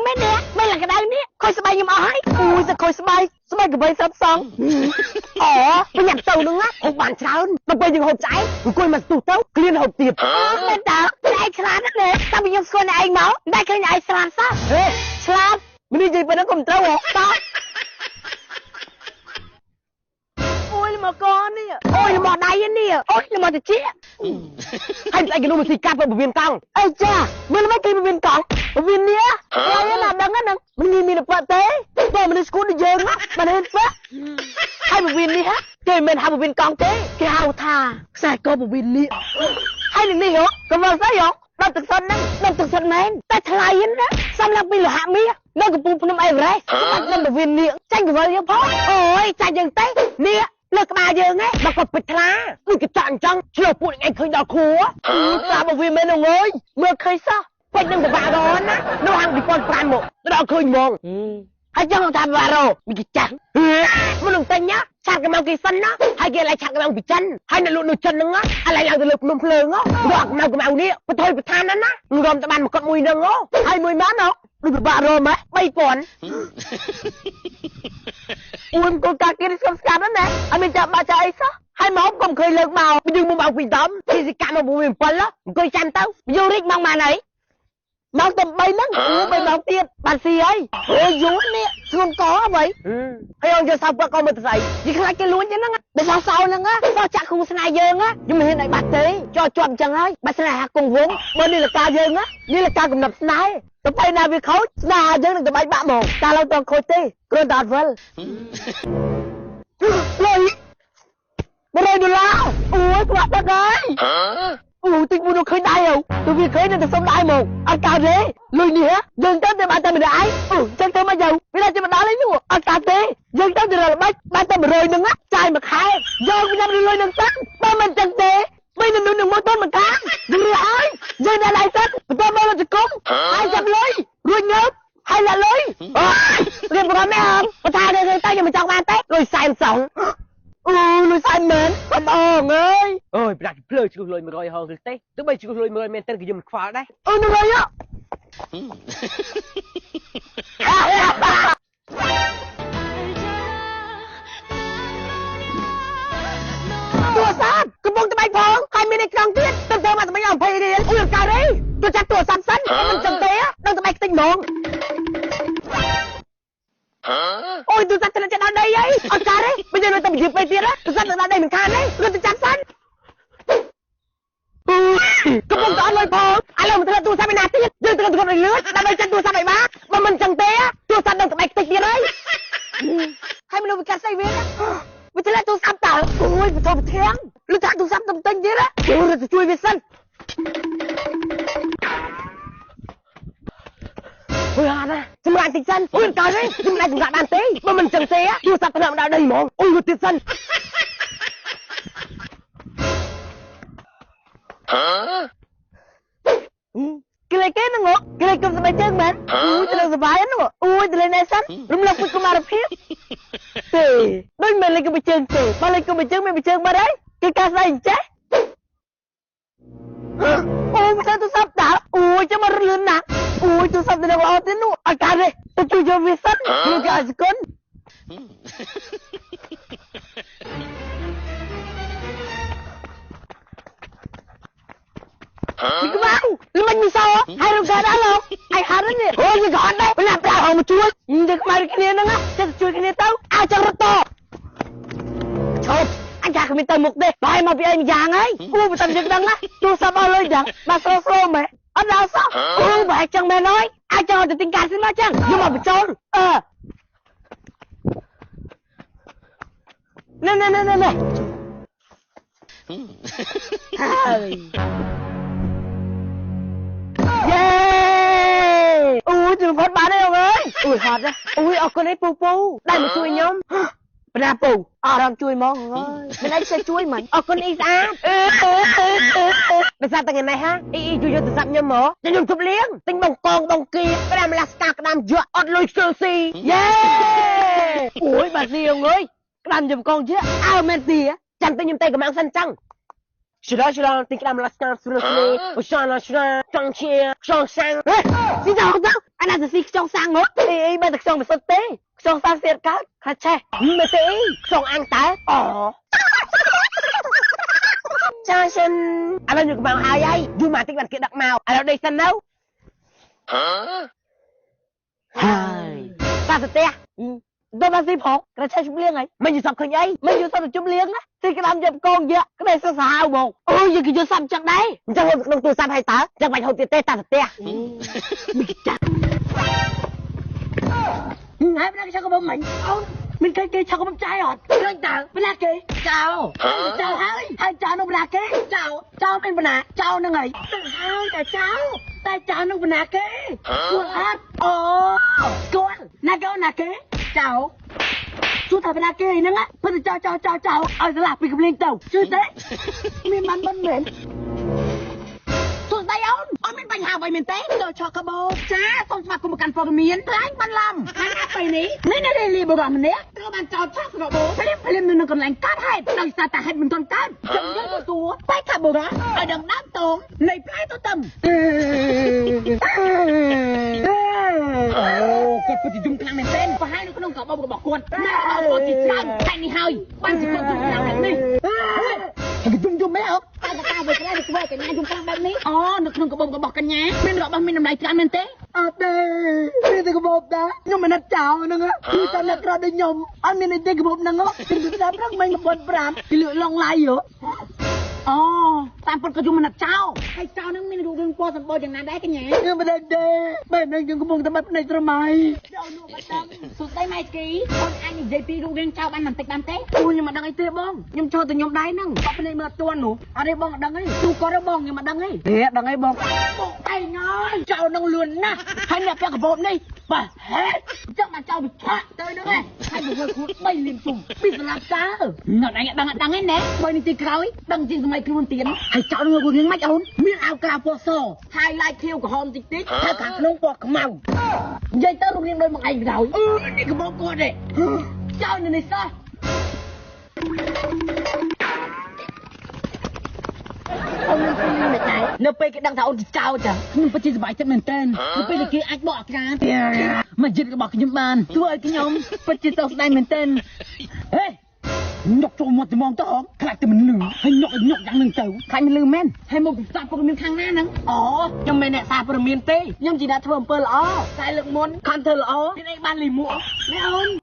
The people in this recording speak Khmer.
មែនទេមិនឡើងក្តៅនេះខុសស្បែកខ្ញុំអស់ហើយអូយសើខុសស្បែកកបីស្រាប់សងអូប្រញាប់ទៅនឹងហូបបានច្រើនដល់ពេលយើងហូបឆ្អែតអង្គុយមកស្ទុះទៅគ្លៀនហូបទៀតមែនតើឯងឆ្លាតណាស់តែខ្ញុំស្គាល់ឯងមកតែឃើញឯងឆ្លាតសោះហេឆ្លាតមិននិយាយប៉ុណ្ណឹងក៏មិនត្រូវហ៎តោះអូយមកកនេះអូយមកដៃនេះអូយមកទៅជាហើយស្អីគេនោះមកស៊ីកាប់ទៅពវៀនកង់អីចាមើលមិនគេពវៀនកង់ពវៀននេះហើយណាដឹងហ្នឹងមិនមានប៉ទេបើមនុស្សស្គូដូចយើងមិនហ៊ានប៉ហើយពវៀននេះគេមិនហៅពវៀនកង់ទេគេហៅថាខ្សែកពវៀននេះហើយនេះហ៎ក៏មកស្អីហ៎ដល់ទឹកសុនហ្នឹងដល់ទឹកសុនមែនតែថ្លៃណាសំឡេងពីលោហៈមាសនៅកំពង់ភ្នំអេវរ៉េសបាច់នឹងពវៀននេះចាញ់កវលយើងផងអូយចាញ់យើងទេនេះលើក្បាលយើងហ្នឹងដល់គាត់ពេជ្រថ្លាដូចកញ្ចក់អញ្ចឹងឆ្លោះពួកឯងឃើញដល់គ្រួស្រាប់មកវាមែនហ្នឹងអើយមើលឃើញសោះពេជ្រនឹងពិបាករហណានៅហាង2005មកដល់ឃើញហ្មងហើយចឹងថាពិបាករមីកញ្ចាំងមុននឹងទិញឆាត់កម្លាំងគេសិនណាហើយគេឡើងឆាត់កម្លាំងពីចិនហើយនៅលក់នៅចិនហ្នឹងឥឡូវឡើងទៅលើភ្នំភ្លើងរកកម្លាំងនេះបថុយប្រធានណារំតែបានមកគាត់មួយហ្នឹងហើយមួយម៉ានដូចពិបាករម៉េះ3000អ៊ុំក៏កាគេស្គមស្កាត់ណាអត់មានចាប់បាច់ចាអីសោះហើយមកក៏មិនឃើញលើកមកយើងមកពីដំទីសិកាមក7អង្គុយចាំទៅយករីកមកម៉ានអីមកតែ3ហ្នឹង3មកទៀតបានស៊ីហើយអូយយូរនេះស្ងួនកអ្វីហើយអង្គយកសៅពកក៏មើលទៅស្អីយីខ្លាចគេលួចហ្នឹងតែសៅហ្នឹងសោះចាក់គូស្នេហ៍យើងខ្ញុំមិនហ៊ានឲ្យបាត់ទេជាប់អញ្ចឹងហើយបាត់ស្នេហ៍គង់វងបើនេះលកាយើងនេះលកាកំណត់ស្នេហ៍ទៅពេលណាវាខូចស្នេហ៍យើងនឹងទៅបែកបាក់មកតែឡើយតខូចទេគ្រាន់តែអត់វិលលុយ$100អូយខ្វះទឹកហើយអូតិចមួយឃើញដៃទៅវាឃើញទៅសុំដៃមកអត់កើតទេលុយនេះយើងទៅតែបានតែម្ដាយអូចឹងទៅមកយកវាតែម្ដាយលេងនោះអត់កើតទេយើងទៅរលបាច់បានតែ100ហ្នឹងចាយមួយខែយកខ្ញុំលុយនឹងសិនបើមិនចឹងទេមិននឹងមកទៅមកកាយយើងរើឲ្យយើងដល់ដៃសិនបន្តមកលុយជគុំហើយចាប់លុយរួចងើបហើយឡាលុយអូរៀបប្រមមែនបើថាទៅខ្ញុំមិនចង់បានទេលុយ40សងអូលុយ40មែនកំអងអើយអូយប្រាក់ភ្លើឈ្លុះលុយ100ហងទេទោះបីឈ្លុះលុយ100មែនតែខ្ញុំមិនខ្វល់ដែរអូ100ទូរស័ព្ទកំពុងត្បែកផងហើយមានឯកង់ទៀតទៅធ្វើមកត្បែក20រៀលអូយកើតអីទៅចាត់ទូរស័ព្ទសិនមិនចឹងទេដល់ត្បែកខ្ទេចហ្មងអូយទូរស័ព្ទទៅចាត់ដល់ដីអីអត់កើតទេបើយើងនៅតែនិយាយពេលទៀតទូរស័ព្ទទៅដល់ដីមិនខានទេរត់ទៅចាត់សិនកំពុងតែអត់លុយផងឥឡូវមកធ្វើទូរស័ព្ទឯណាទៀតយើងត្រូវទៅលឿនដើម្បីចាត់ទូរស័ព្ទឲ្យបានបើមិនចឹងទេទូរស័ព្ទនឹងត្បែកខ្ទេចទៀតហើយមនុស្សវាកាត់ស្អីវាវាឆ្លាតទូរស័ព្ទតើអូយបន្ទោប្រធាងលុយចាក់ទូរស័ព្ទទៅទិញទៀតចូលទៅជួយវាសិនអូយអត់ណាសម្រាប់តិចសិនអូយកើតទេខ្ញុំមិនអាចសម្រាប់បានទេបើមិនចឹងទេទូរស័ព្ទទៅដល់ដីហ្មងអូយទៅទៀតសិនគេលេគេហ្នឹងគេលេគុំស្បែកជើងមែនអូយទៅលើសុបាយហ្នឹងអូយទៅលើណែសិនរំលឹកពីគុំអរភាពទេដូចមិនលេគុំជើងទេបើលេគុំជើងមានជើងបាត់ហើយគេកាស្អីអញ្ចេះអូយទៅទូរស័ព្ទតើអូយចាំមកលឿនណាស់អូយទូរស័ព្ទទៅដល់អត់ទេនោះអត់កើតទេទៅជួយយកវាសិនលោកគេឲ្យសគុណនេះក្បាលលមិនមានសោហើយរកកើតដល់លោកឯហាត់នេះអូយវាក៏អត់ដែរពេលណាប្រើហងមកជួយទៅក្បាលគ្នាហ្នឹងចេះជួយគ្នាទៅឲ្យចង់រត់តឈប់អញថាគ្មានទៅមុខទេបាយមកពីអីម្យ៉ាងហើយអូបើតែយើងដឹងណាទូរស័ព្ទអស់លុយចឹងបាទស្រូមែនអត់ដល់សោះអូបែកចឹងមែនហើយអាចចង់ទៅទិញកាសិនមកចឹងយកមកបញ្ចូលណែហើយយេអូជិះផុតបានហើយអើយអូយហត់ណាអូយអរគុណឯងពូដែលមកជួយខ្ញុំបណ្ណាពូអរំជួយមកអើយមិនឯងsẽជួយមិនអរគុណអ៊ីស្អាតដោយសារតែថ្ងៃនេះអ៊ីជួយយកទូរស័ព្ទខ្ញុំមកខ្ញុំជប់លៀងទិញបងកងបងគីក្តាមឡាស្កាក្តាមយកអត់លុយខ្ជិលស៊ីយេអូយបាទស៊ីអើយក្តាមខ្ញុំកងយកអើមែនទីចាំទិញខ្ញុំតែកម្លាំងសិនចឹង Sudah, tinggal melaskan sudah sini. Sudah, trong chia, trong sang. Xin chào các bác, anh là gì trong sang ngốt? Ê, bây giờ trong một sân tế, trong sang xiết cá, khá chè, mê tế, trong ăn tái. Chào xin, anh là những màu ai ấy, dù mà tích bản kiện đặc màu, anh ở đây sân đâu? Hai, ta thật tè. Tôi đang tìm họ, cái này chụp liên ấy. Mình dù sắp khởi ấy, mình dù sắp được chụp liên á. Thì cái làm chụp con vậy, cái này sẽ sao một. Ôi, giờ kì dù sắp chắc đấy. Chẳng hôm đồng tôi sắp hay tớ, chẳng bạch hồn tiền tê ta thật tè. Mình chắc. Hai bên đây sao có bông mình? Mình cây sao có bông trái hột? Anh chào, bên là kì. Chào. Chào hai chào nó bên là kì. Chào bên là, chào nó ngày. Hai chào. Tay chào nó bên là kì. Cuốn hát. Cuốn. Nà kì. Chào. Chú thầy bên là kì nữa á. Bây giờ chào. Ôi sẽ lạc vì cầm lên tàu. Chứ thế. Mình bắn bắn mến. Tay ôn mình bánh hào vậy mình té rồi cho cả bố cha xong mặt của một căn phòng miến anh bắn làm anh ápไปนี้นี่นี่รีบบอกมันเนี้ยก็มันจอดชักกับโบพลิมนึงกันแรงกัดให้ดังซาตาให้มันต้นกัดจังเยอะตัวไปขับโบนะไอ้ดังน้ำตงในปลายตัวต่ำโอ้กดปฏิจุ่มคลังเต้นไปให้ลูกน้องกับบอกกวนน่าเอาปฏิจังแค่นี้เฮ้ยปั้นจิตจุ่มคลังแบบนี้จุ่มไม่เอาตาไปก็ได้ไปกันงานจุ่มคลังแบบนี้อ๋อนึกนึงกับบอกกันไงไม่รอบ้างไม่นำลายจานเมนเต้เด้นี่แต่กบนะยมมันนัดเจ้านึงอ่ะคือตอนนัดเราได้ยมอันมีในเด็กกบนังอ่ะถึงจะรักมันกับบนปรามที่เหลือลองลายเยอะอ๋อตามปนกระจุมมันนัดเจ้าให้เจ้านึงไม่ดูเรื่องปอสัมปออย่างนั้นได้กันไงเนี่ยไม่ได้เด้แบบนั้นยังกบงทำไมในทำไมเจ้าหนูมาดังสุดได้ไหมกี้คนอันนี้เจปีดูเรื่องเจ้าบ้านมันติดน้ำเต้กูยังมาดังไอ้เต้บ้องยังโชว์แต่ยมได้นึงก็เป็นในเมื่อตัวหนูอะไรบ้องดังไอ้ดูก็ได้บ้องยังมาดังไอ้เฮ้ดังไอ้บ้องบอกไอ้น้อยเจ้านังเลือนนะให้เนี่ยเปียกระโปรงนี่ไปเฮ้เจ้ามาเจ้าบิดขาเตยนึงไงให้ดูว่าคุณไม่ลิมสุ่มปิดสลับจ้าหน่อยดังไอ้แน่ใบนี้ตีเขาดังจริงสมัยคืนเตียนให้เจ้าเนื้อกูยังไม่เอามีเอากาโปโซไฮไลท์คิวกับฮอมติ๊กติ๊กถ้าขาดน้องปอกขมำยัยเต้าโรงเรียนโดยมังไอ้เรานี่ก็บอกกูเด็เจ้าเนี่ยในซ่าnó bây cái đăng thảo thì cao chả nhưng phải chỉ bài chất mình tên nó bây giờ kia anh bỏ ra mà dịch bỏ cái nhóm bàn tôi ơi cái nhóm phải chỉ tao đây mình tên ê nhọc cho một mong tao khai từ mình lử hay nhọc dạng lừng tàu khai mình lử men hay một sao phần miền khang na nắng nhưng mình nè sao phần miền tây nhưng chỉ đã thơm pơ lỏ sai lượng muốn khăn thơ lỏ thì đây ban lì muỗng mấy ơn